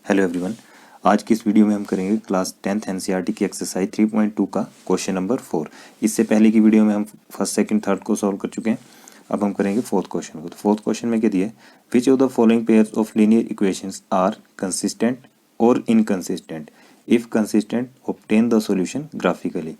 Hello everyone. आज की इस वीडियो में हम करेंगे क्लास 10th एनसीईआरटी की एक्सरसाइज 3.2 का क्वेश्चन नंबर 4। इससे पहले की वीडियो में हम फर्स्ट सेकंड थर्ड को सॉल्व कर चुके हैं। अब हम करेंगे फोर्थ क्वेश्चन को। तो फोर्थ क्वेश्चन में क्या दिया है, which of the following pairs of linear equations are consistent और inconsistent, if consistent obtain the solution graphically.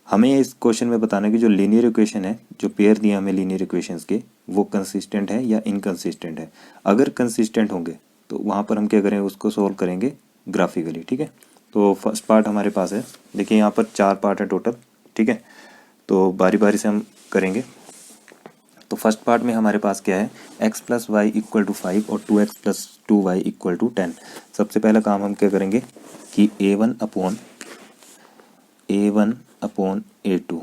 हमें इस क्वेश्चन में बताना है कि जो लीनियर इक्वेशन है, जो पेयर दिया हमें लीनियर इक्वेशंस के, वो कंसिस्टेंट है या इनकंसिस्टेंट है। अगर कंसिस्टेंट होंगे तो वहाँ पर हम क्या करेंगे, उसको सोल्व करेंगे ग्राफिकली। ठीक है, तो फर्स्ट पार्ट हमारे पास है। देखिए यहाँ पर 4 पार्ट है टोटल। ठीक है, तो बारी बारी से हम करेंगे। तो फर्स्ट पार्ट में हमारे पास क्या है, x plus y equal to 5 और 2x plus 2y equal to 10। सबसे पहला काम हम क्या करेंगे कि a1 अपॉन a2।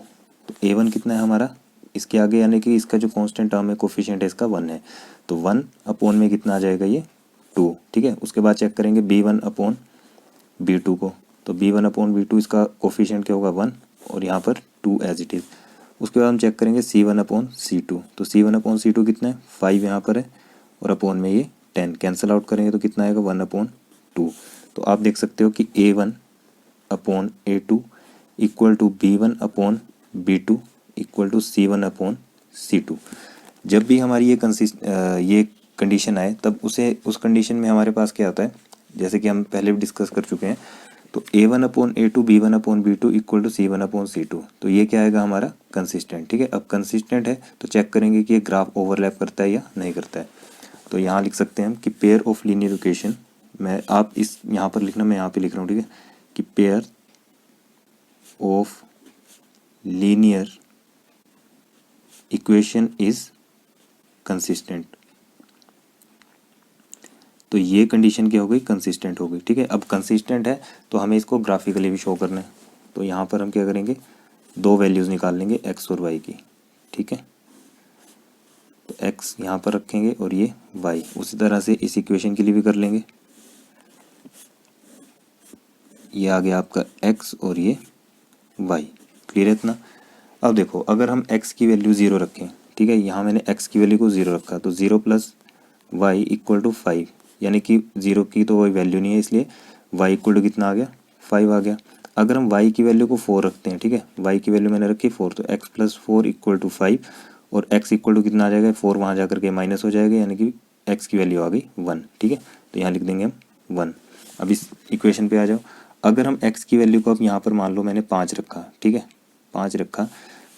तो a1 कितना है हमारा, इसके आगे यानी कि इसका जो कांस्टेंट टर्म है, कोफिशिएंट है इसका 1 है, तो 1 अपॉन में कितना आ जाएगा, ये 2। ठीक है, उसके बाद चेक करेंगे b1 अपॉन b2 को। तो b1 अपॉन b2 इसका कोफिशिएंट क्या होगा, 1, और यहाँ पर 2 एज इट इज़। उसके बाद हम चेक करेंगे c1 अपॉन c2। तो c1 अपॉन c2 कितना है, 5 यहाँ पर है, और अपॉन में ये 10 कैंसिल आउट करेंगे तो कितना आएगा, 1 अपॉन 2। तो आप देख सकते हो कि a1 upon a2 equal to b1 upon b2 equal to c1 upon c2। जब भी हमारी ये कंडीशन आए, तब उस कंडीशन में हमारे पास क्या आता है, जैसे कि हम पहले भी डिस्कस कर चुके हैं। तो a1 upon a2 b1 upon b2 equal to c1 upon c2। तो ये क्या आएगा हमारा, कंसिस्टेंट। ठीक है, अब कंसिस्टेंट है तो चेक करेंगे कि ये ग्राफ ओवरलैप करता है या नहीं करता है। तो यहाँ लिख सकते हैं हम कि पेयर ऑफ लीनियर इक्वेशन, आप इस यहाँ पर लिखना, मैं यहाँ पे लिख रहा हूँ। ठीक है, कि pair of linear equation is consistent. तो ये कंडीशन क्या हो गई, कंसिस्टेंट हो गई। ठीक है, अब कंसिस्टेंट है तो हमें इसको ग्राफिकली भी शो करना है। तो यहाँ पर हम क्या करेंगे, 2 वैल्यूज़ निकाल लेंगे x और y की। ठीक है, तो x यहाँ पर रखेंगे और ये y। उसी तरह से इस इक्वेशन के लिए भी कर लेंगे। ये आ गया आपका x और ये y। क्लियर है इतना। अब देखो, अगर हम x की वैल्यू 0 रखें, ठीक है, यहाँ मैंने x की वैल्यू को 0 रखा, तो 0 प्लस वाई इक्वल टू 5, यानी कि 0 की तो कोई वैल्यू नहीं है, इसलिए y इक्वल टू कितना आ गया, 5 आ गया। अगर हम y की वैल्यू को 4 रखते हैं, ठीक है, y की वैल्यू मैंने रखी 4, तो x प्लस 4 इक्वल टू 5, और x इक्वल टू कितना आ जाएगा, 4 वहाँ जा करके माइनस हो जाएगा, यानी कि x की वैल्यू आ गई 1। ठीक है, तो यहाँ लिख देंगे हम 1। अब इस इक्वेशन पे आ जाओ। अगर हम x की वैल्यू को अब यहाँ पर मान लो मैंने 5 रखा, ठीक है, 5 रखा,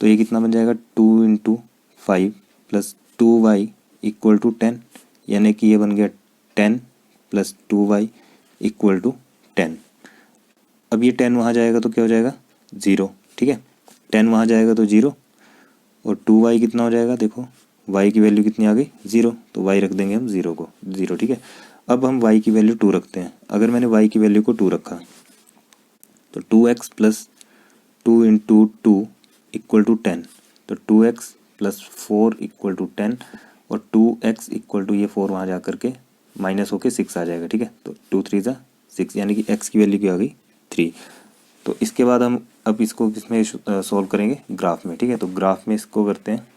तो ये कितना बन जाएगा, 2 into 5 plus 2y equal to 10, यानी कि ये बन गया 10 प्लस 2y इक्वल टू 10। अब ये 10 वहाँ जाएगा तो क्या हो जाएगा, 0। ठीक है, 10 वहाँ जाएगा तो 0, और 2y कितना हो जाएगा, देखो y की वैल्यू कितनी आ गई, 0, तो y रख देंगे हम 0 को, 0। ठीक है, अब हम y की वैल्यू 2 रखते हैं। अगर मैंने y की वैल्यू को 2 रखा, तो 2x plus 2 into 2 equal to 10, तो 2x प्लस 4 इक्वल टू 10, और 2x इक्वल टू ये 4 वहाँ जा करके माइनस होके 6 आ जाएगा। ठीक है, तो 2 3 ज़ा 6, यानी कि x की वैल्यू क्या आ गई, 3। तो इसके बाद हम अब इसको किसमें सॉल्व करेंगे, ग्राफ में। ठीक है, तो ग्राफ में इसको करते हैं।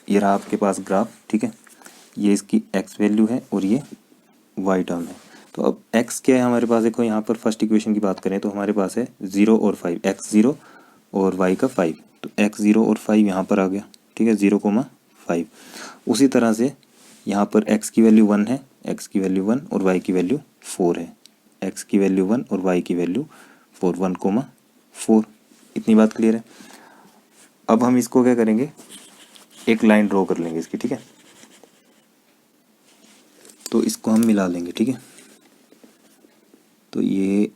ये रहा आपके पास ग्राफ। ठीक है, ये इसकी x वैल्यू है और ये y टर्म है। तो अब x क्या है हमारे पास, देखो यहाँ पर फर्स्ट इक्वेशन की बात करें तो हमारे पास है 0 और 5, x 0 और y का 5, तो x 0 और 5 यहाँ पर आ गया। ठीक है, 0,5। उसी तरह से यहाँ पर x की वैल्यू 1 है, x की वैल्यू 1 और y की वैल्यू 4 है, x की वैल्यू 1 और y की वैल्यू 4, 1,4। इतनी बात क्लियर है। अब हम इसको क्या करेंगे, एक लाइन ड्रॉ कर लेंगे इसकी। ठीक है, तो इसको हम मिला लेंगे। ठीक है, तो ये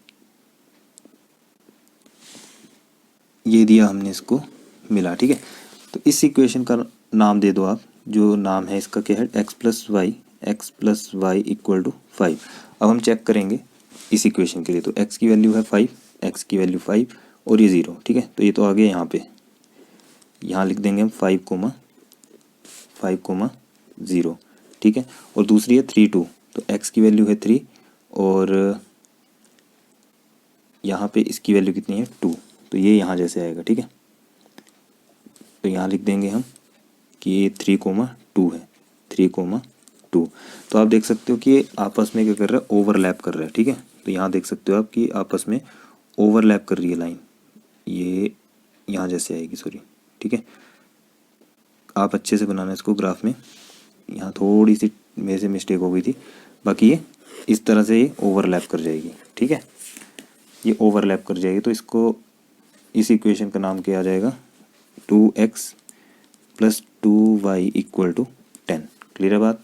दिया हमने, इसको मिला। ठीक है, तो इस इक्वेशन का नाम दे दो आप, जो नाम है इसका क्या है, x plus y equal to 5। अब हम चेक करेंगे इस इक्वेशन के लिए। तो x की वैल्यू है 5, x की वैल्यू 5 और ये 0। ठीक है, तो ये तो आ गया यहाँ पे, यहाँ लिख देंगे हम 5,0। ठीक है, और दूसरी है 3 2, तो x की वैल्यू है 3 और यहाँ पे इसकी वैल्यू कितनी है, 2, तो ये यहाँ जैसे आएगा। ठीक है, तो यहाँ लिख देंगे हम कि ये 3,2 है, 3,2। 2। तो आप देख सकते हो कि ये आपस में क्या कर रहा है, ओवरलैप कर रहा है, ठीक है। तो यहाँ देख सकते हो आप कि आपस में ओवरलैप कर रही है लाइन, ये यहाँ जैसे आएगी, सॉरी, ठीक है। आप अच्छे से बनाना इसको ग्राफ में, यहाँ थोड़ी सी मेरे से मिस्टेक हो गई थी, बाकी ये इस तरह से ये ओवरलैप कर जाएगी, ठीक है। ये ओवरलैप कर जाएगी तो इसको, इस इक्वेशन का नाम क्या आ जाएगा, 2x + 2y = 10। क्लियर है बात।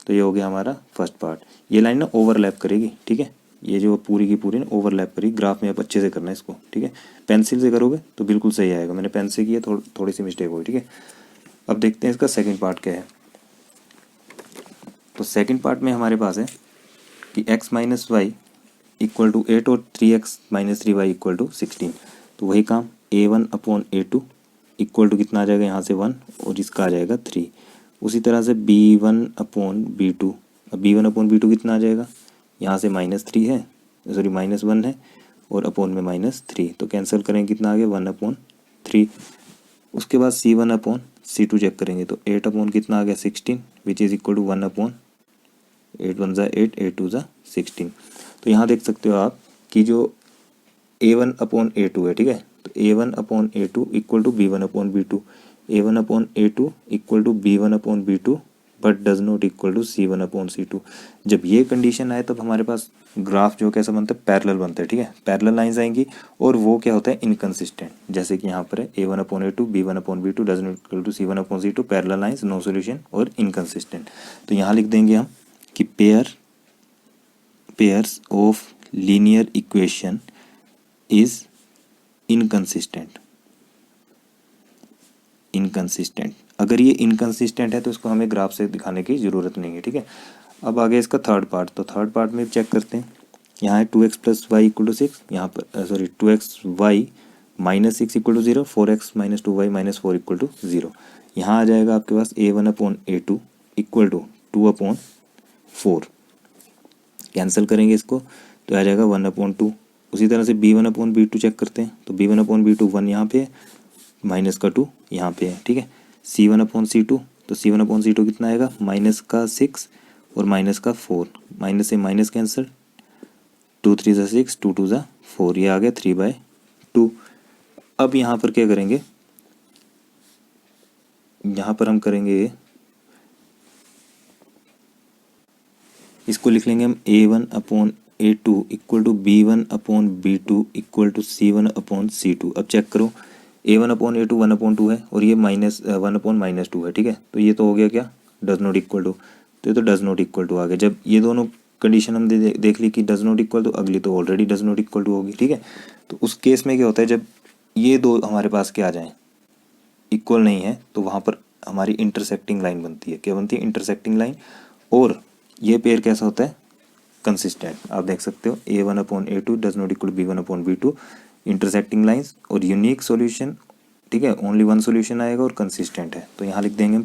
तो ये हो गया हमारा फर्स्ट पार्ट। ये लाइन ना ओवरलैप करेगी, ठीक है। ये जो पूरी की पूरी ना ओवरलैप करेगी, ग्राफ में आप अच्छे से करना है इसको, ठीक है। पेंसिल से करोगे तो बिल्कुल सही आएगा, मैंने पेन से किया, थोड़ी सी मिस्टेक हुई, ठीक है। अब देखते हैं इसका सेकंड पार्ट क्या है। तो सेकंड पार्ट में हमारे पास है कि x - y = 8 और 3x - 3y = 16। तो वही काम, a1/a2 = कितना आ जाएगा, यहाँ से 1 और इसका आ जाएगा 3। उसी तरह से b1/b2, अब b1/b2 कितना आ जाएगा, यहाँ से -3 है, सॉरी -1 है, और अपॉन में -3, तो कैंसिल करेंगे, कितना आ गया, 1/3। उसके बाद c1/c2 चेक करेंगे तो 8 कितना आ गया, 16, विच इज़ इक्वल टू 1/8 1 ज़ा 8, 8 2 ज़ा 16। तो यहाँ देख सकते हो आप कि जो a1/a2 है, ठीक है। तो a1/a2 = b1/b2, a1/a2 = b1/b2 but does not equal to c1/c2। जब ये कंडीशन आए तब हमारे पास ग्राफ जो कैसा बनता है, पैरेलल बनता है, ठीक है। पैरेलल लाइंस आएंगी और वो क्या होता है, इनकंसिस्टेंट। जैसे कि यहाँ पर है a1/a2 b1/b2 does not equal to c1/c2, parallel lines, no solution और इनकंसिस्टेंट। तो यहाँ लिख देंगे हम कि pairs of linear equation is inconsistent. अगर ये इनकंसिस्टेंट है तो इसको हमें ग्राफ से दिखाने की ज़रूरत नहीं है, ठीक है। अब आगे इसका थर्ड पार्ट, तो थर्ड पार्ट में चेक करते हैं। यहाँ है 2x + y = 6, यहाँ पर सॉरी 2xy - 6 = 0, 4x - 2y - 4 = 0। यहाँ आ जाएगा आपके पास a1/a2 = 2/4। कैंसिल करेंगे इसको तो आ जाएगा 1/2। उसी तरह से b1/b2 चेक करते हैं, तो b1/b2 1 यहाँ पे है, -2 यहाँ पे है, ठीक है। c1/c2, तो c1/c2 कितना आएगा, -6 और -4, माइनस से माइनस कैंसिल, 2 3 ज़ा 6, 2 2 ज़ा 4, ये आ गया 3/2। अब यहाँ पर क्या करेंगे, यहाँ पर हम करेंगे, इसको लिख लेंगे हम a1/a2 = b1/b2 = c1/c2। अब चेक करो, a1/a2 1/2 है और ये -1/-2 है, ठीक है। तो ये तो हो गया क्या, डज नॉट इक्वल टू, तो ये तो डज नॉट इक्वल टू आ गया। जब ये दोनों कंडीशन हम देख ली कि डज नॉट इक्वल टू, अगली तो already does not equal to होगी, ठीक है। तो उस केस में क्या होता है, जब ये दो हमारे पास क्या आ जाए, इक्वल नहीं है, तो वहाँ पर हमारी इंटरसेक्टिंग लाइन बनती है। क्या बनती है, इंटरसेक्टिंग लाइन। और ये पेयर कैसा होता है, कंसिस्टेंट। आप देख सकते हो a1/a2 does not equal b1/b2, intersecting lines और यूनिक सॉल्यूशन, ठीक है। ओनली वन सॉल्यूशन आएगा और कंसिस्टेंट है। तो यहाँ लिख देंगे हम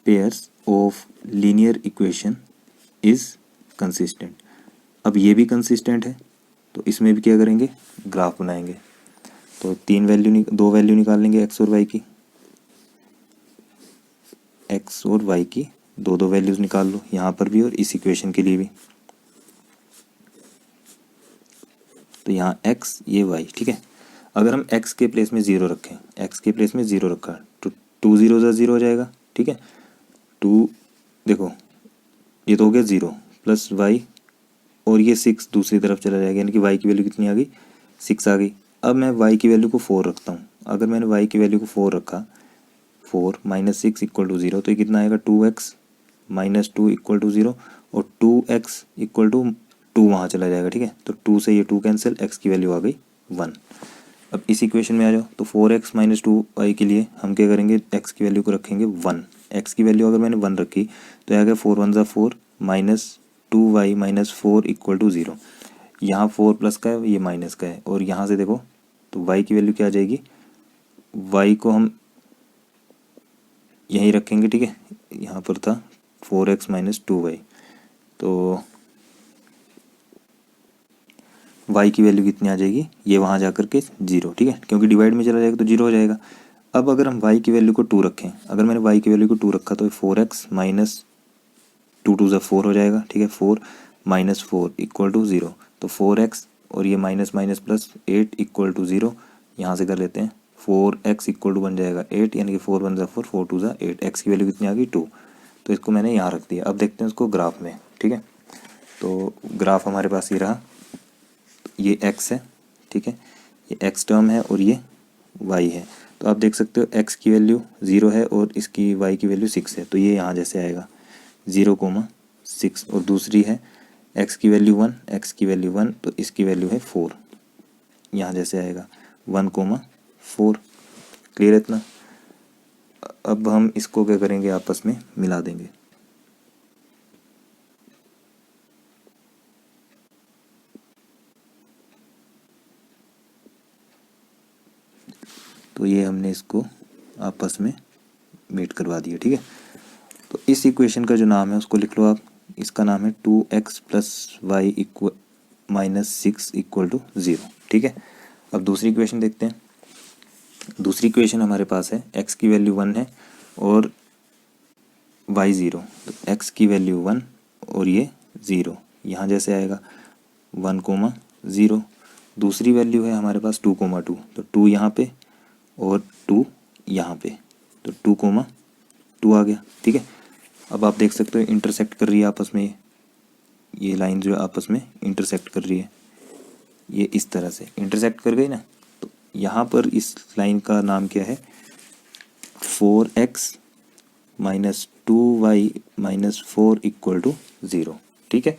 pairs of linear equation is consistent. अब ये भी कंसिस्टेंट है, तो इसमें भी क्या करेंगे, ग्राफ बनाएंगे। तो दो वैल्यू निकाल लेंगे, एक्स और वाई की, दो वैल्यूज निकाल लो, यहाँ पर भी और इस इक्वेशन के लिए भी। तो यहाँ x, ये y, ठीक है। अगर हम x के प्लेस में 0 रखें, x के प्लेस में 0 रखा तो 2 0 ज़ा 0 हो जाएगा, ठीक है। 2, देखो ये तो हो गया 0 प्लस y, और ये 6 दूसरी तरफ चला जाएगा, यानी कि y की वैल्यू कितनी आ गई, 6 आ गई। अब मैं y की वैल्यू को 4 रखता हूँ। अगर मैंने y की वैल्यू को 4 रखा, 4 - 6 = 0, तो ये कितना आएगा, 2x - 2 = 0, और 2x = 2 वहाँ चला जाएगा, ठीक है। तो 2 से ये 2 कैंसिल, x की वैल्यू आ गई 1। अब इस इक्वेशन में आ जाओ, तो 4x - 2y के लिए हम क्या करेंगे, x की वैल्यू को रखेंगे 1। x की वैल्यू अगर मैंने 1 रखी तो आ गया 4 1 ज़ा 4 -2y - 4 = 0। यहाँ 4 प्लस का है, ये माइनस का है, और यहाँ से देखो तो y की वैल्यू क्या आ जाएगी, y को हम यहीं रखेंगे, ठीक है। यहाँ पर था 4x - 2y, तो y की वैल्यू कितनी आ जाएगी, ये वहाँ जा कर के 0, ठीक है, क्योंकि डिवाइड में चला जाएगा तो 0 हो जाएगा। अब अगर हम y की वैल्यू को 2 रखें, अगर मैंने y की वैल्यू को 2 रखा तो 4x माइनस 2 2 4 हो जाएगा, ठीक है। 4 माइनस 4 इक्वल टू 0, तो 4x और ये minus minus plus 8 equal to 0, यहाँ से कर लेते हैं। 4x इक्वल टू बन जाएगा 8, यानी कि 4 1 4, 4 2 8, x की वैल्यू कितनी आ गई 2, तो इसको मैंने यहाँ रख दिया। अब देखते हैं उसको ग्राफ में, ठीक है। तो ग्राफ हमारे पास ये रहा, ये x है, ठीक है, ये x टर्म है और ये y है। तो आप देख सकते हो x की वैल्यू 0 है और इसकी y की वैल्यू 6 है, तो ये यहाँ जैसे आएगा 0,6, और दूसरी है x की वैल्यू 1, x की वैल्यू 1, तो इसकी वैल्यू है 4, यहाँ जैसे आएगा 1,4। क्लियर है इतना। अब हम इसको क्या करेंगे, आपस में मिला देंगे। तो ये हमने इसको आपस में मीट करवा दिया, ठीक है। तो इस इक्वेशन का जो नाम है उसको लिख लो आप, इसका नाम है 2x plus y equal minus 6 equal to 0, ठीक है। अब दूसरी इक्वेशन देखते हैं। दूसरी इक्वेशन हमारे पास है x की वैल्यू 1 है और y 0, तो x की वैल्यू 1 और ये 0, यहाँ जैसे आएगा 1,0। दूसरी वैल्यू है हमारे पास 2,2, तो 2 यहाँ पे और 2 यहाँ पे, तो 2,2 आ गया, ठीक है। अब आप देख सकते हो इंटरसेक्ट कर रही है आपस में, ये लाइन जो है आपस में इंटरसेक्ट कर रही है, ये इस तरह से इंटरसेक्ट कर गई ना। तो यहाँ पर इस लाइन का नाम क्या है, 4x minus 2y minus 4 equal to 0, ठीक है।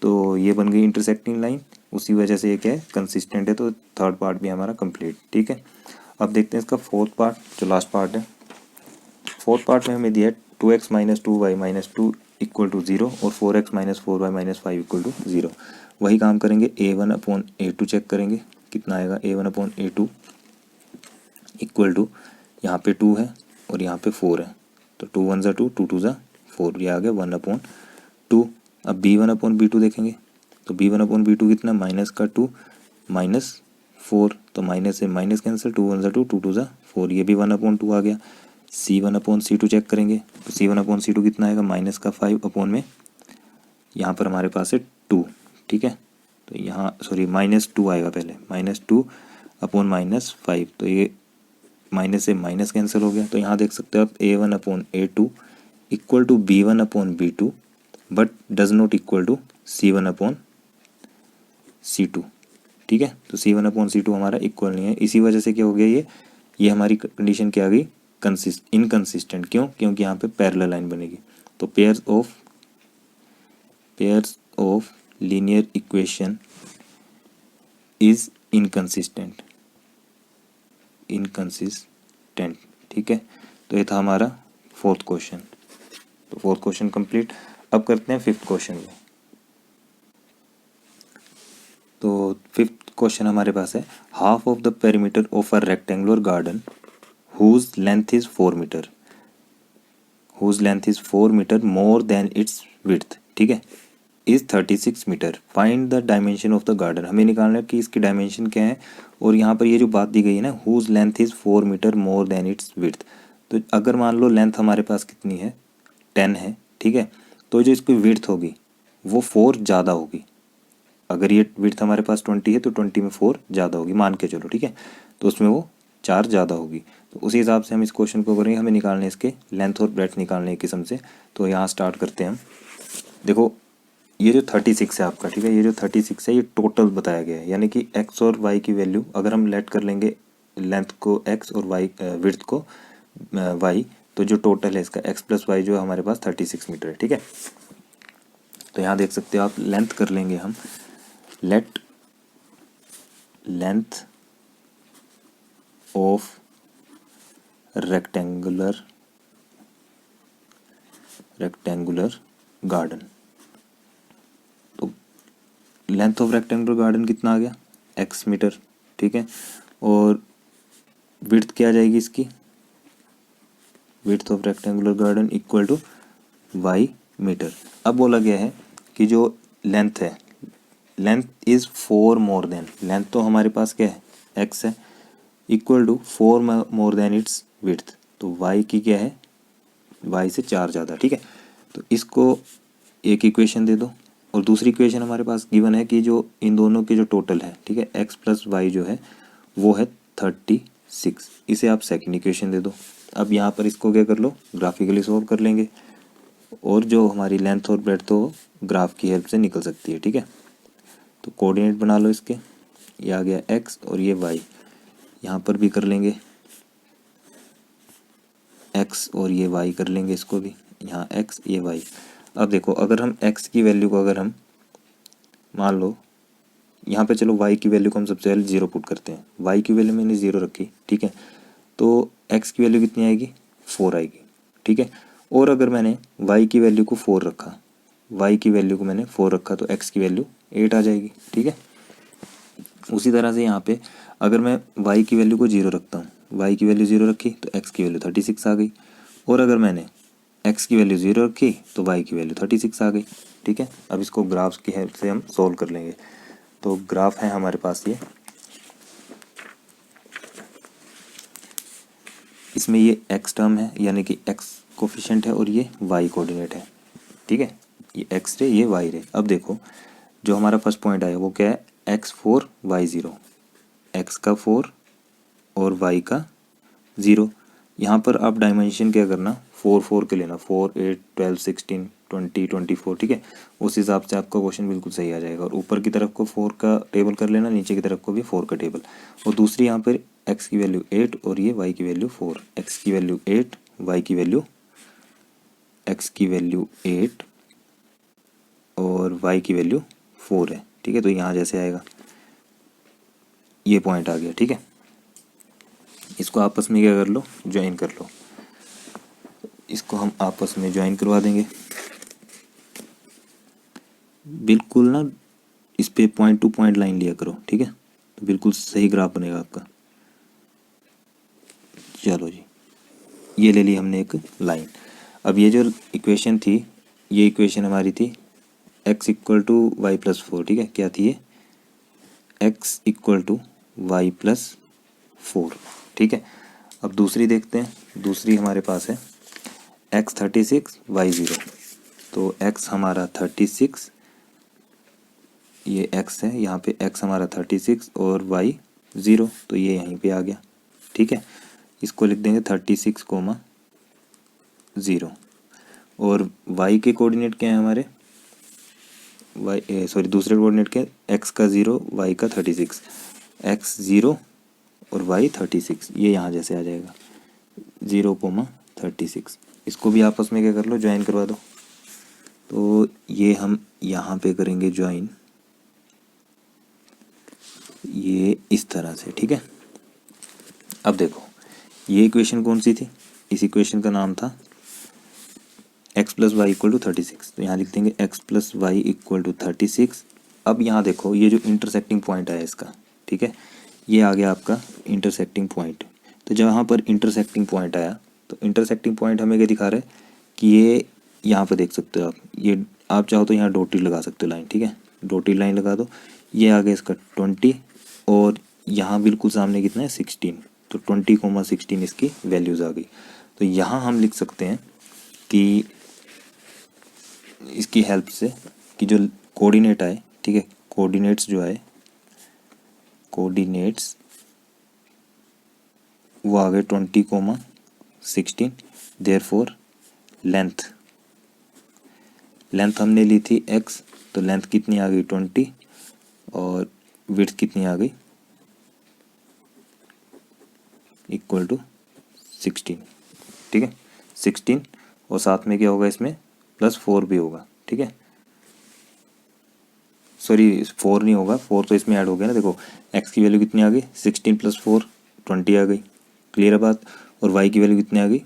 तो ये बन गई इंटरसेक्टिंग लाइन, उसी वजह से ये क्या है, कंसिस्टेंट है। तो थर्ड पार्ट भी हमारा कंप्लीट, ठीक है। अब देखते हैं इसका फोर्थ पार्ट, जो लास्ट पार्ट है। फोर्थ पार्ट में हमें दिया है 2x minus 2y minus 2 equal to 0 और 4x minus 4y minus 5 equal to 0। वही काम करेंगे, a1/a2 चेक करेंगे कितना आएगा। a1/a2 इक्वल टू, यहाँ पे 2 है और यहाँ पे 4 है, तो 2 1 2, 2 2 4, ये आ गया 1/2। अब b1/b2 देखेंगे, तो b1/b2 कितना, माइनस का 2 माइनस 4, तो माइनस से माइनस कैंसिल, 2 1 2, 2 2 4, ये भी 1/2 आ गया। c1/c2 चेक करेंगे, तो c1/c2 कितना आएगा, माइनस का 5 अपॉन में, यहाँ पर हमारे पास है 2, ठीक है। तो यहाँ सॉरी -2 आएगा पहले, -2 अपॉन -5, तो ये माइनस से माइनस कैंसिल हो गया। तो यहाँ देख सकते हो आप a1/a2 equal to b1/b2 but does not equal to c1/c2, ठीक है। तो c1/c2 हमारा इक्वल नहीं है, इसी वजह से क्या हो गया, ये हमारी कंडीशन क्या आ गई, इनकंसिस्टेंट। क्यों, क्योंकि यहाँ पे पैरेलल लाइन बनेगी। तो pairs of linear equation is inconsistent, ठीक है। तो ये था हमारा फोर्थ क्वेश्चन। तो फोर्थ क्वेश्चन कंप्लीट। अब करते हैं फिफ्थ क्वेश्चन में। तो फिफ्थ क्वेश्चन हमारे पास है, half of the perimeter of a rectangular garden whose length is 4 metre, more than its width, ठीक है, is 36 metre. Find the dimension of the garden. हमें निकालना है कि इसकी डायमेंशन क्या है। और यहाँ पर ये जो बात दी गई है ना, whose length is 4 metre more than its width, तो अगर मान लो लेंथ हमारे पास कितनी है, 10 है, ठीक है, तो जो इसकी विड्थ होगी वो 4 ज़्यादा होगी। अगर ये विड्थ हमारे पास 20 है तो 20 में 4 ज़्यादा होगी, मान के चलो, ठीक है, तो उसमें वो 4 ज़्यादा होगी। तो उसी हिसाब से हम इस क्वेश्चन को करेंगे, हमें निकालने इसके लेंथ और ब्रेड्थ निकालने की किस्म से। तो यहाँ स्टार्ट करते हैं हम। देखो ये जो 36 है आपका, ठीक है, ये जो 36 है ये टोटल बताया गया है, यानी कि x और y की वैल्यू अगर हम लेट कर लेंगे लेंथ को x और y विड्थ को y, तो जो टोटल है इसका x प्लस वाई जो है हमारे पास 36 मीटर है, ठीक है। तो यहाँ देख सकते हो आप, लेंथ कर लेंगे हम, late length of rectangular garden. तो लेंथ ऑफ रेक्टेंगुलर गार्डन कितना आ गया, x मीटर, ठीक है। और विड्थ क्या आ जाएगी इसकी, width of rectangular garden equal to y metre. अब बोला गया है कि जो लेंथ है, length is 4 more than, length तो हमारे पास क्या है x है, equal to 4 more than its width, तो y की क्या है, y से 4 ज़्यादा, ठीक है। तो इसको एक इक्वेशन दे दो, और दूसरी इक्वेशन हमारे पास गिवन है कि जो इन दोनों की जो टोटल है, ठीक है, x प्लस वाई जो है वो है 36, इसे आप सेकंड इक्वेशन दे दो। अब यहाँ पर इसको क्या कर लो, ग्राफिकली सॉल्व कर लेंगे, और जो हमारी लेंथ और ब्रेड्थ हो ग्राफ की हेल्प से निकल सकती है, ठीक है। तो कोऑर्डिनेट बना लो इसके, ये आ गया x और ये y, यहाँ पर भी कर लेंगे x और ये y कर लेंगे, इसको भी यहाँ x ये y। अब देखो अगर हम x की वैल्यू को अगर हम मान लो यहाँ पे, चलो y की वैल्यू को हम सबसे पहले 0 पुट करते हैं, y की वैल्यू मैंने 0 रखी, ठीक है, तो x की वैल्यू कितनी आएगी, 4 आएगी, ठीक है। और अगर मैंने y की वैल्यू को 4 रखा, y की वैल्यू को मैंने 4 रखा, तो x की वैल्यू 8 आ जाएगी, ठीक है। उसी तरह से यहाँ पे अगर मैं y की वैल्यू को 0 रखता हूँ, y की वैल्यू 0 रखी तो x की वैल्यू 36 आ गई, और अगर मैंने x की वैल्यू 0 रखी तो y की वैल्यू 36 आ गई, ठीक है। अब इसको ग्राफ्स की हेल्प से हम सोल्व कर लेंगे। तो ग्राफ है हमारे पास ये, इसमें ये x टर्म है यानी कि x कोफिशिएंट है और ये y कोऑर्डिनेट है, ठीक है, ये x रे ये y रे। अब देखो जो हमारा फर्स्ट पॉइंट आया वो क्या है, x4 y0, x का 4 और y का 0। यहाँ पर आप डायमेंशन क्या करना, 4 4 के लेना, 4 8 12 16 20 24, ठीक है। उस हिसाब से आपका क्वेश्चन बिल्कुल सही आ जाएगा, और ऊपर की तरफ को 4 का टेबल कर लेना, नीचे की तरफ को भी 4 का टेबल। और दूसरी यहाँ पर x की वैल्यू 8 और ये y की वैल्यू 4, x की वैल्यू 8 y की वैल्यू, x की वैल्यू 8 और y की वैल्यू 4 है, ठीक है। तो यहाँ जैसे आएगा ये पॉइंट आ गया, ठीक है। इसको आपस में क्या कर लो, ज्वाइन कर लो, इसको हम आपस में ज्वाइन करवा देंगे बिल्कुल ना, इस पे पॉइंट टू पॉइंट लाइन लिया करो, ठीक है, तो बिल्कुल सही ग्राफ बनेगा आपका। चलो जी, ये ले ली हमने एक लाइन। अब ये जो इक्वेशन थी, ये इक्वेशन हमारी थी x equal to y plus 4, ठीक है, क्या थी ये, x equal to y plus 4, ठीक है। अब दूसरी देखते हैं, दूसरी हमारे पास है x 36 y0, तो x हमारा 36, ये x है, यहाँ पे x हमारा 36 और y 0, तो ये यहीं पे आ गया, ठीक है। इसको लिख देंगे 36, 0, और y के कोऑर्डिनेट क्या है हमारे, सॉरी दूसरे कोऑर्डिनेट के x का 0 y का 36, x 0 और y 36, ये यहाँ जैसे आ जाएगा 0, 36। इसको भी आपस में क्या कर लो, ज्वाइन करवा दो। तो ये हम यहाँ पे करेंगे ज्वाइन, ये इस तरह से, ठीक है। अब देखो ये इक्वेशन कौन सी थी, इस इक्वेशन का नाम था x plus y equal to 36, तो यहाँ लिख देंगे x plus y equal to 36। अब यहाँ देखो ये जो इंटरसेक्टिंग पॉइंट आया इसका, ठीक है, ये आ गया आपका इंटरसेक्टिंग पॉइंट। तो जहाँ पर इंटरसेक्टिंग पॉइंट आया, तो इंटरसेक्टिंग पॉइंट हमें क्या दिखा रहा है कि ये यहाँ पर देख सकते हो आप, ये आप चाहो तो यहाँ डॉटेड लगा सकते हो लाइन, ठीक है, डॉटेड लाइन लगा दो। ये आ गया इसका 20, और यहाँ बिल्कुल सामने कितना है 16, तो 20, 16 इसकी वैल्यूज़ आ गई। तो यहाँ हम लिख सकते हैं कि इसकी हेल्प से कि जो कोऑर्डिनेट आए, ठीक है, कोऑर्डिनेट्स जो आए, कोऑर्डिनेट्स वो आ गए 20, 16, देयरफॉर लेंथ हमने ली थी x, तो लेंथ कितनी आ गई 20, और विड्थ कितनी आ गई इक्वल टू 16, ठीक है, 16, और साथ में क्या होगा इसमें +4 भी होगा, ठीक है, सॉरी 4 नहीं होगा, 4 तो इसमें ऐड हो गया ना। देखो x की वैल्यू कितनी आ गई 16 + 4 20 आ गई, क्लियर है बात, और y की वैल्यू कितनी आ गई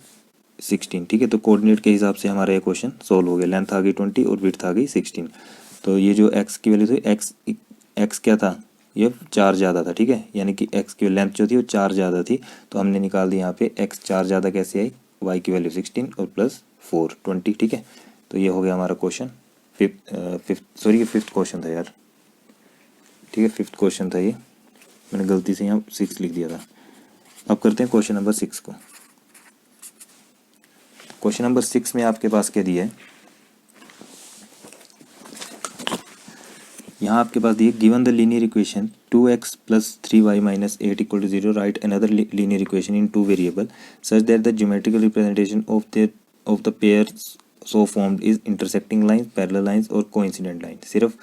16, ठीक है। तो कोऑर्डिनेट के हिसाब से हमारा ये क्वेश्चन सोल्व हो गया, लेंथ आ गई 20 और विड्थ आ गई 16। तो ये जो x की वैल्यू थी, x क्या था, ये 4 ज़्यादा था, ठीक है, यानी कि x की लेंथ जो थी वो 4 ज़्यादा थी, तो हमने निकाल दी यहाँ पे x 4 ज़्यादा कैसे आई, y की वैल्यू 16 और +4 20, ठीक है। तो ये हो गया हमारा क्वेश्चन फिफ्थ क्वेश्चन था यार, ठीक है, 5th क्वेश्चन था ये, मैंने गलती से यहाँ 6 लिख दिया था। अब करते हैं क्वेश्चन नंबर 6 को। क्वेश्चन नंबर 6 में आपके पास क्या दिया है, यहाँ आपके पास दिए given the linear equation 2x plus 3y minus 8 equal to 0 right another linear equation in two variable such that the geometrical representation of the pair so formed is intersecting line, parallel lines और coincident line. सिर्फ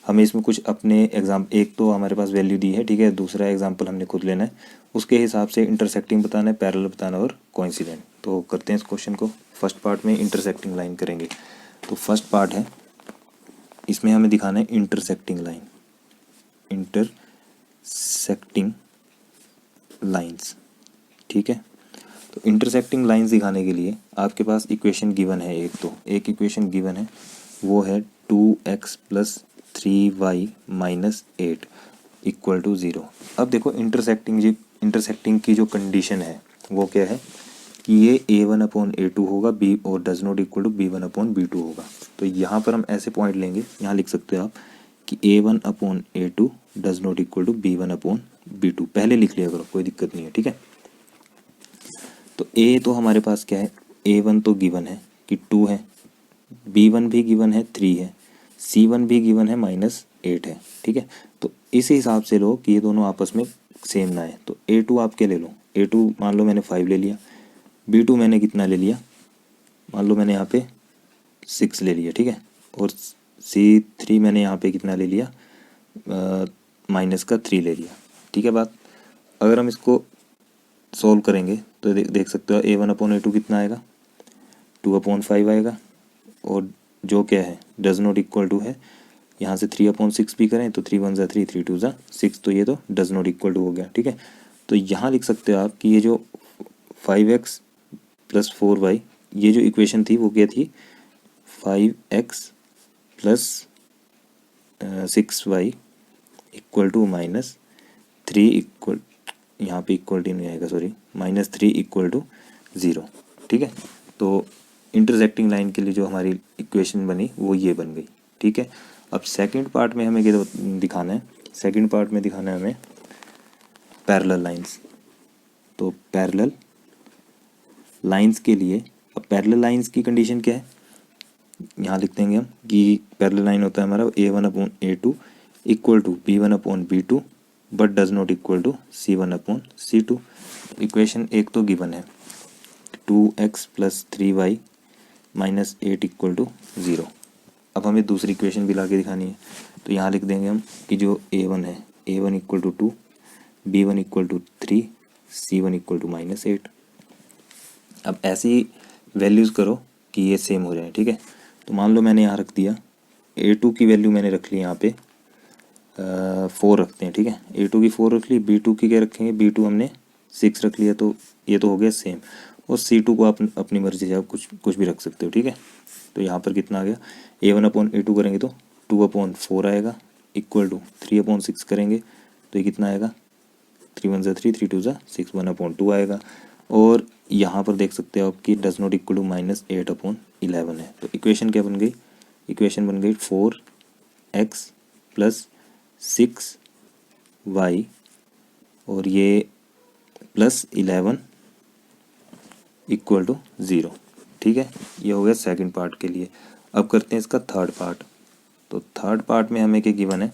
हमें इसमें कुछ अपने exam, एक तो हमारे पास value दी है, ठीक है, दूसरा एग्जाम्पल हमने खुद लेना है, उसके हिसाब से इंटरसेक्टिंग बताना है, पैरेलल बताना और कोइंसिडेंट। तो करते हैं इस क्वेश्चन को। फर्स्ट पार्ट में इंटरसेक्टिंग लाइन करेंगे। तो फर्स्ट पार्ट है, इसमें हमें दिखाना है इंटरसेक्टिंग लाइन, इंटरसेक्टिंग लाइंस, ठीक है। तो इंटरसेक्टिंग लाइंस दिखाने के लिए आपके पास इक्वेशन गिवन है, एक इक्वेशन गिवन है, वो है 2x plus 3y minus 8 equal to 0। अब देखो इंटरसेक्टिंग की जो कंडीशन है वो क्या है कि ये a1/a2 होगा, b और does not equal to b1/b2 होगा। तो यहाँ पर हम ऐसे पॉइंट लेंगे, यहाँ लिख सकते हो आप कि a1/a2 does not equal to b1/b2, पहले लिख लिया करो, कोई दिक्कत नहीं है, ठीक है। तो a तो हमारे पास क्या है, a1 तो गिवन है कि 2 है, b1 भी गिवन है 3 है, c1 भी गिवन है -8 है, ठीक है। तो इस हिसाब से लो कि ये दोनों आपस में सेम ना है। तो a2 आप क्या ले लो, a2 मान लो मैंने 5 ले लिया, b2 मैंने कितना ले लिया, मान लो मैंने यहाँ पे 6 ले लिया, ठीक है, और c3 मैंने यहाँ पे कितना ले लिया, -3 ले लिया, ठीक है बात। अगर हम इसको सॉल्व करेंगे तो देख सकते हो a1/a2 कितना आएगा, 2/5 आएगा, और जो क्या है डज नॉट इक्वल टू है, यहाँ से 3/6 भी करें तो 3 1 ज़ा 3 3 2 ज़ा 6, तो ये तो डज नॉट इक्वल टू हो गया, ठीक है। तो यहाँ लिख सकते हो आप कि ये जो 5x प्लस 4y, ये जो इक्वेशन थी वो क्या थी, 5x plus 6y equal to -3 equal, यहाँ पे इक्वलिटी नहीं आएगा, सॉरी, -3 इक्वल टू 0, ठीक है। तो इंटरसेक्टिंग लाइन के लिए जो हमारी इक्वेशन बनी वो ये बन गई, ठीक है। अब सेकंड पार्ट में हमें क्या दिखाना है, सेकंड पार्ट में दिखाना है हमें पैरेलल लाइंस। तो पैरेलल लाइंस के लिए, अब पैरेलल लाइंस की कंडीशन क्या है, यहाँ लिख देंगे हम कि पैरेलल लाइन होता है हमारा a1/a2 equal to b1/b2 but does not equal to c1/c2। Equation एक तो गिवन है 2x plus 3y minus 8 equal to 0। अब हमें दूसरी इक्वेशन भी ला के दिखानी है, तो यहाँ लिख देंगे हम कि जो a1 है, a1 equal to 2, b1 equal to 3, c1 equal to -8। अब ऐसी वैल्यूज़ करो कि ये सेम हो जाए, ठीक है। तो मान लो मैंने यहाँ रख दिया, a2 की वैल्यू मैंने रख ली यहाँ पे 4 रखते हैं, ठीक है, a2 की 4 रख ली, b2 की क्या रखेंगे, b2 हमने 6 रख लिया, तो ये तो हो गया सेम। और c2 को आप अपनी मर्जी से आप कुछ भी रख सकते हो, ठीक है। तो यहाँ पर कितना आ गया, a1/a2 करेंगे तो 2/4 आएगा इक्वल टू 3/6 करेंगे तो ये कितना आएगा, 3 1 ज़ा 3 3 2 ज़ा 6, 1/2 आएगा। और यहाँ पर देख सकते हो आप कि डज नॉट इक्वल टू -8/11 है। तो इक्वेशन क्या बन गई, इक्वेशन बन गई 4x प्लस 6y और ये प्लस 11 इक्वल टू 0, ठीक है। ये हो गया सेकंड पार्ट के लिए। अब करते हैं इसका थर्ड पार्ट। तो थर्ड पार्ट में हमें क्या गिवन है,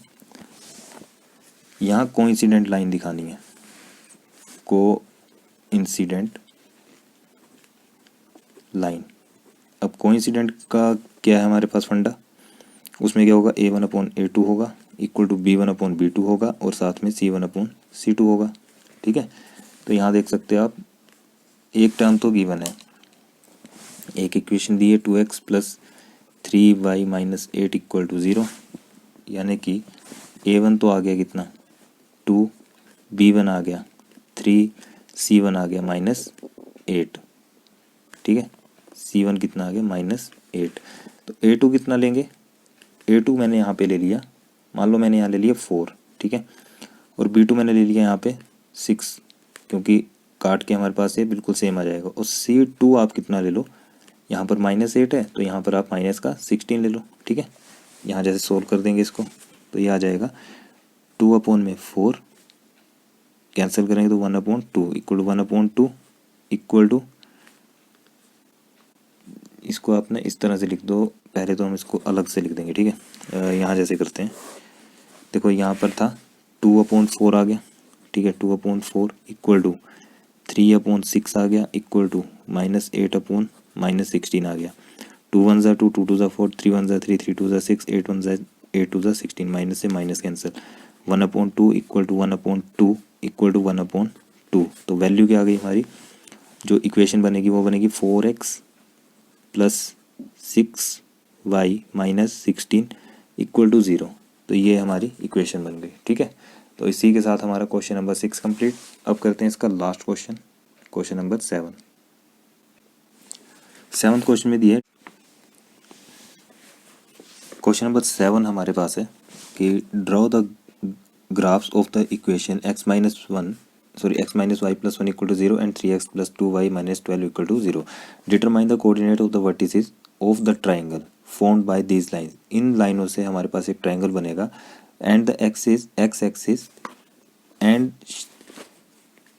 यहाँ कोइंसिडेंट लाइन दिखानी है, कोइंसिडेंट लाइन। अब कोइंसिडेंट का क्या है हमारे पास फंडा, उसमें क्या होगा, a1/a2 होगा इक्वल टू b1/b2 होगा और साथ में c1/c2 होगा, ठीक है। तो यहाँ देख सकते हो आप, एक टर्म तो गिवन है, एक इक्वेशन दी है 2x plus 3y minus 8 equal to 0, यानी कि a1 तो आ गया कितना 2, b1 आ गया 3, c1 आ गया -8, ठीक है, c1 कितना आ गया -8। तो a2 कितना लेंगे, a2 मैंने यहाँ पे ले लिया, मान लो मैंने यहाँ ले लिया 4, ठीक है, और b2 मैंने ले लिया यहाँ पे 6, क्योंकि काट के हमारे पास ये बिल्कुल सेम आ जाएगा। और c2 आप कितना ले लो, यहाँ पर -8 है तो यहाँ पर आप माइनस का 16 ले लो, ठीक है। यहाँ जैसे सोल्व कर देंगे इसको तो ये आ जाएगा 2/4 कैंसिल करेंगे तो 1/2 इक्वल टू 1/2 इक्वल टू इसको आप ना इस तरह से लिख दो। पहले तो हम इसको अलग से लिख देंगे, ठीक है। यहाँ जैसे करते हैं, देखो यहाँ पर था 2/4 आ गया, ठीक है। 2/4 इक्वल टू 3/6 आ गया, इक्वल टू -8/-16 आ गया। 2 1 ज़ा 2, 2 2 ज़ा 4, 3 1 ज़ा 3, 3 2 ज़ा 6, 8 1 ज़ा 8 2 ज़ा 16, माइनस से minus cancel. 1/2 equal to 1/2 equal to 1/2। तो वैल्यू क्या आ गई हमारी, जो इक्वेशन बनेगी वो बनेगी 4x + 6y - 16 इक्वल टू 0। तो ये हमारी इक्वेशन बन गई, ठीक है। तो इसी के साथ हमारा क्वेश्चन नंबर 6 कंप्लीट। अब करते हैं इसका last question, question number 7। Seventh question में दिया है, क्वेश्चन नंबर 7 हमारे पास है कि draw the graphs of the equation x - y + 1 equal to 0 and 3x + 2y - 12 equal to 0। Determine the coordinate of the vertices of the triangle formed by these lines. इन लाइनों से हमारे पास एक ट्राइंगल बनेगा and the x axis and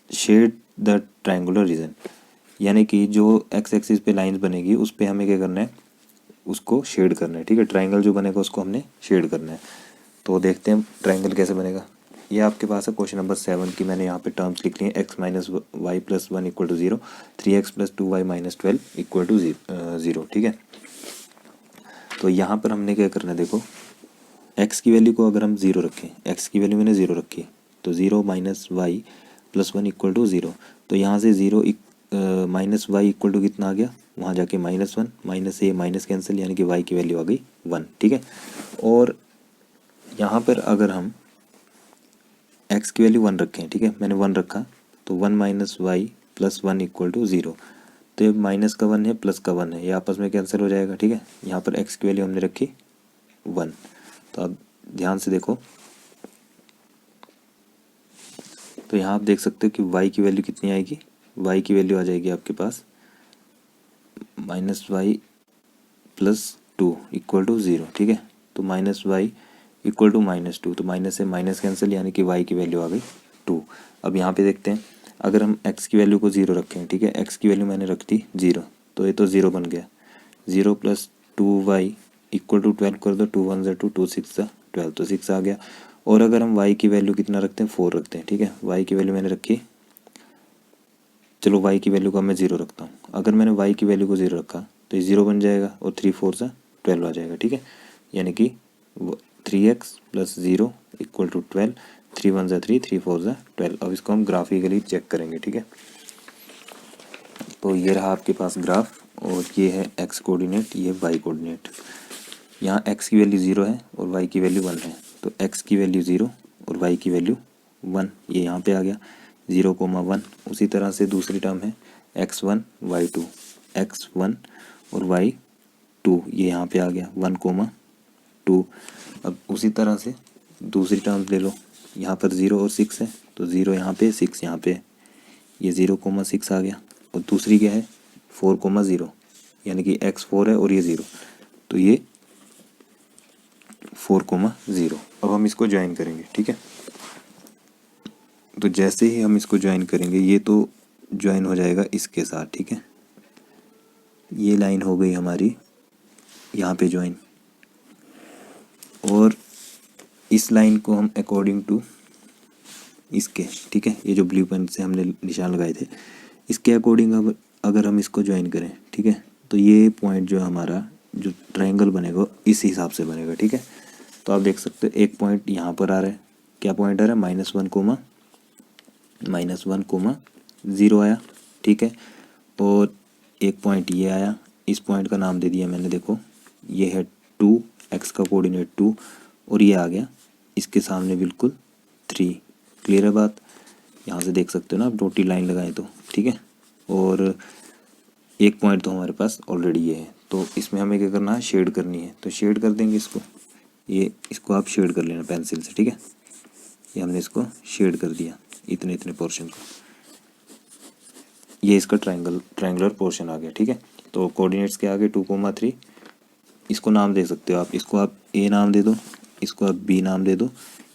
shade the triangular region. यानी कि जो x एक्सिस पे लाइंस बनेगी उस पे हमें क्या करना है, उसको शेड करना है, ठीक है। ट्राइंगल जो बनेगा उसको हमने शेड करना है। तो देखते हैं ट्राइंगल कैसे बनेगा। ये आपके पास है क्वेश्चन नंबर 7 की, मैंने यहाँ पे टर्म्स लिख ली हैं। x - y + 1 equal to 0, 3x + 2y - 12 equal to 0, ठीक है। तो यहाँ पर हमने क्या करना है, देखो x की वैल्यू को अगर हम 0 रखें, x की वैल्यू मैंने 0 रखी, तो 0 - y + 1 इक्वल टू 0। तो यहाँ से 0 - y इक्वल टू कितना आ गया, वहाँ जाके -1, माइनस से माइनस कैंसिल, यानी कि y की वैल्यू आ गई 1, ठीक है। और यहाँ पर अगर हम x की वैल्यू 1 रखें, ठीक है, मैंने 1 रखा, तो 1 - y + 1 इक्वल टू 0। तो ये माइनस का 1 है, प्लस का 1 है, ये आपस में कैंसिल हो जाएगा, ठीक है। यहाँ पर x की वैल्यू हमने रखी 1। तो आप ध्यान से देखो, तो यहाँ आप देख सकते हो कि y की वैल्यू कितनी आएगी, y की वैल्यू आ जाएगी आपके पास -y + 2 इक्वल टू 0, ठीक है। तो -y इक्वल टू -2, तो माइनस से माइनस कैंसिल, यानी कि y की वैल्यू आ गई 2। अब यहाँ पे देखते हैं, अगर हम x की वैल्यू को 0 रखें, ठीक है, x की वैल्यू मैंने रख दी 0, तो ये तो 0 बन गया। 0 + 2y इक्वल टू 12 कर दो, 2 1 ज़ा 2, 2 6 ज़ा 12, तो 6 आ गया। और अगर हम y की वैल्यू कितना रखते हैं, 4 रखते हैं, ठीक है। y की वैल्यू मैंने रखी, चलो y की वैल्यू को मैं 0 रखता हूँ। अगर मैंने y की वैल्यू को 0 रखा तो ये 0 बन जाएगा, और 3 4 ज़ा 12 आ जाएगा, ठीक है। यानी कि 3x + 0 इक्वल टू 12, 3 1 ज़ा 3, 3 4 ज़ा 12। अब इसको हम ग्राफिकली चेक करेंगे, ठीक है। तो ये रहा आपके पास ग्राफ, और ये है x कोऑर्डिनेट, ये y कोऑर्डिनेट। यहाँ x की वैल्यू 0 है और y की वैल्यू 1 है, तो x की वैल्यू 0 और y की वैल्यू 1, ये यहाँ पे आ गया 0, 1। उसी तरह से दूसरी टर्म है x1 y2, x1 और y2, ये यहाँ पे आ गया 1, 2। अब उसी तरह से दूसरी टर्म ले लो, यहाँ पर 0 और 6 है, तो 0 यहाँ पे, 6 यहाँ पे, ये 0, 6 आ गया। और दूसरी क्या है 4, 0, यानी कि x4 है और ये 0, तो ये 4, 0। अब हम इसको ज्वाइन करेंगे, ठीक है। तो जैसे ही हम इसको ज्वाइन करेंगे, ये तो ज्वाइन हो जाएगा इसके साथ, ठीक है। ये लाइन हो गई हमारी यहाँ पे ज्वाइन, और इस लाइन को हम अकॉर्डिंग टू इसके, ठीक है, ये जो ब्लू पेन से हमने निशान लगाए थे, इसके अकॉर्डिंग अब अगर हम इसको ज्वाइन करें, ठीक है, तो ये पॉइंट जो हमारा जो ट्रायंगल बनेगा इस हिसाब से बनेगा, ठीक है। तो आप देख सकते हो एक पॉइंट यहाँ पर आ रहा है, क्या पॉइंट आ रहा है, -1, -1, 0 आया, ठीक है। और एक पॉइंट ये आया, इस पॉइंट का नाम दे दिया मैंने, देखो ये है 2, x का कोऑर्डिनेट 2, और ये आ गया इसके सामने बिल्कुल 3। क्लियर है बात, यहाँ से देख सकते हो ना आप, डॉटेड लाइन लगाएं तो, ठीक है। और एक पॉइंट तो हमारे पास ऑलरेडी ये है, तो इसमें हमें क्या करना है, शेड करनी है, तो शेड कर देंगे इसको। ये इसको आप शेड कर लेना पेंसिल से, ठीक है। ये हमने इसको शेड कर दिया, इतने इतने पोर्शन को, ये इसका ट्रायंगुलर पोर्शन आ गया, ठीक है। तो कोऑर्डिनेट्स के आगे 2, 3, इसको नाम दे सकते हो आप, इसको आप ए नाम दे दो, इसको आप बी नाम दे दो,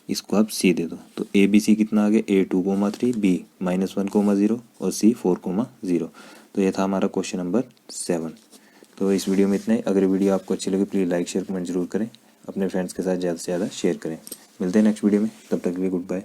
इसको आप सी दे दो। तो ए बी सी कितना आ गया, ए 2, 3, बी -1, 0 और सी 4, 0। तो ये था हमारा क्वेश्चन नंबर 7। तो इस वीडियो में इतना ही। अगर वीडियो आपको अच्छी लगे प्लीज़ लाइक शेयर कमेंट जरूर करें, अपने फ्रेंड्स के साथ ज़्यादा से ज़्यादा शेयर करें। मिलते हैं नेक्स्ट वीडियो में, तब तक के लिए गुड बाय।